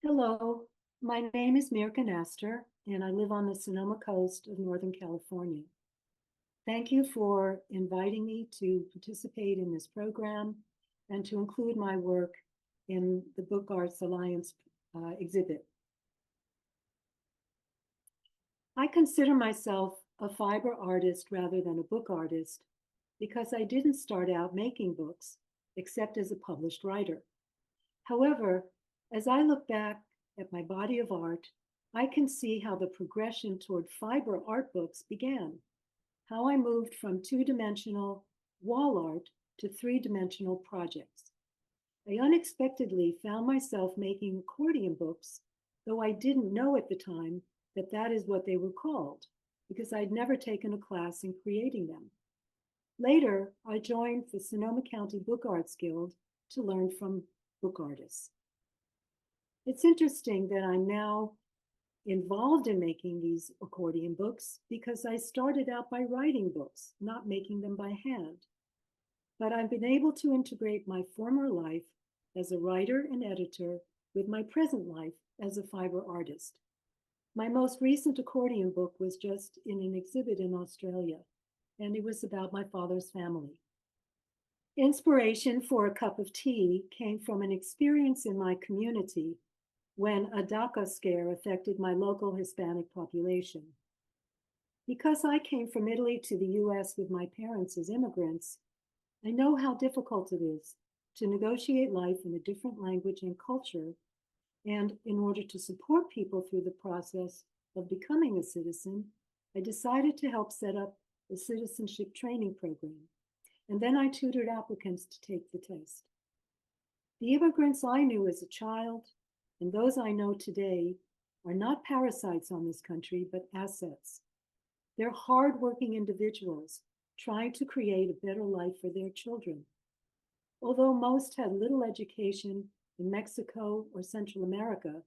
Hello, my name is Mirka Knaster, and I live on the Sonoma coast of Northern California. Thank you for inviting me to participate in this program and to include my work in the Book Arts Alliance exhibit. I consider myself a fiber artist rather than a book artist because I didn't start out making books, except as a published writer. However, as I look back at my body of art, I can see how the progression toward fiber art books began, how I moved from two-dimensional wall art to three-dimensional projects. I unexpectedly found myself making accordion books, though I didn't know at the time that that is what they were called, because I'd never taken a class in creating them. Later, I joined the Sonoma County Book Arts Guild to learn from book artists. It's interesting that I'm now involved in making these accordion books because I started out by writing books, not making them by hand. But I've been able to integrate my former life as a writer and editor with my present life as a fiber artist. My most recent accordion book was just in an exhibit in Australia, and it was about my father's family. Inspiration for A Cup of Tea came from an experience in my community when a DACA scare affected my local Hispanic population. Because I came from Italy to the US with my parents as immigrants, I know how difficult it is to negotiate life in a different language and culture, and in order to support people through the process of becoming a citizen, I decided to help set up a citizenship training program, and then I tutored applicants to take the test. The immigrants I knew as a child and those I know today are not parasites on this country, but assets. They're hardworking individuals trying to create a better life for their children. Although most had little education in Mexico or Central America,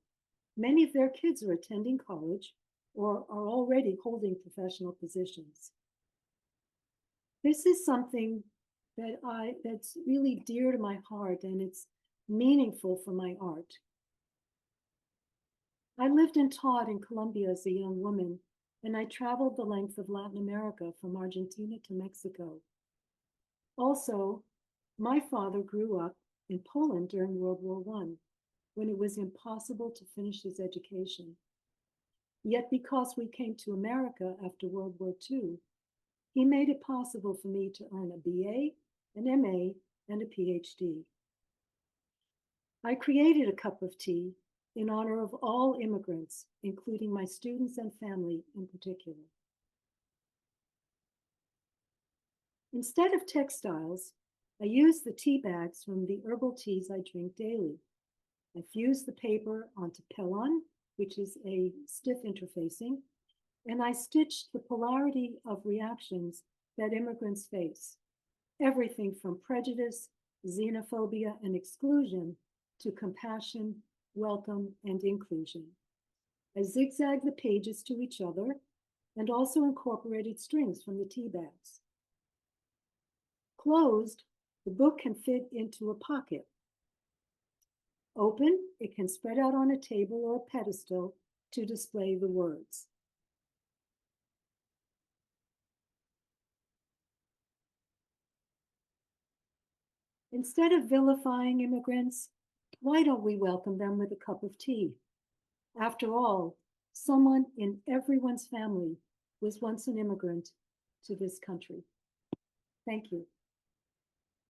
many of their kids are attending college or are already holding professional positions. This is something that's really dear to my heart, and it's meaningful for my art. I lived and taught in Colombia as a young woman, and I traveled the length of Latin America from Argentina to Mexico. Also, my father grew up in Poland during World War I, when it was impossible to finish his education. Yet because we came to America after World War II, he made it possible for me to earn a BA, an MA, and a PhD. I created A Cup of Tea in honor of all immigrants, including my students and family in particular. Instead of textiles, I use the tea bags from the herbal teas I drink daily. I fused the paper onto Pellon, which is a stiff interfacing, and I stitched the polarity of reactions that immigrants face, everything from prejudice, xenophobia, and exclusion to compassion, welcome, and inclusion. I zigzagged the pages to each other and also incorporated strings from the tea bags. Closed, the book can fit into a pocket. Open, it can spread out on a table or a pedestal to display the words. Instead of vilifying immigrants, why don't we welcome them with a cup of tea? After all, someone in everyone's family was once an immigrant to this country. Thank you.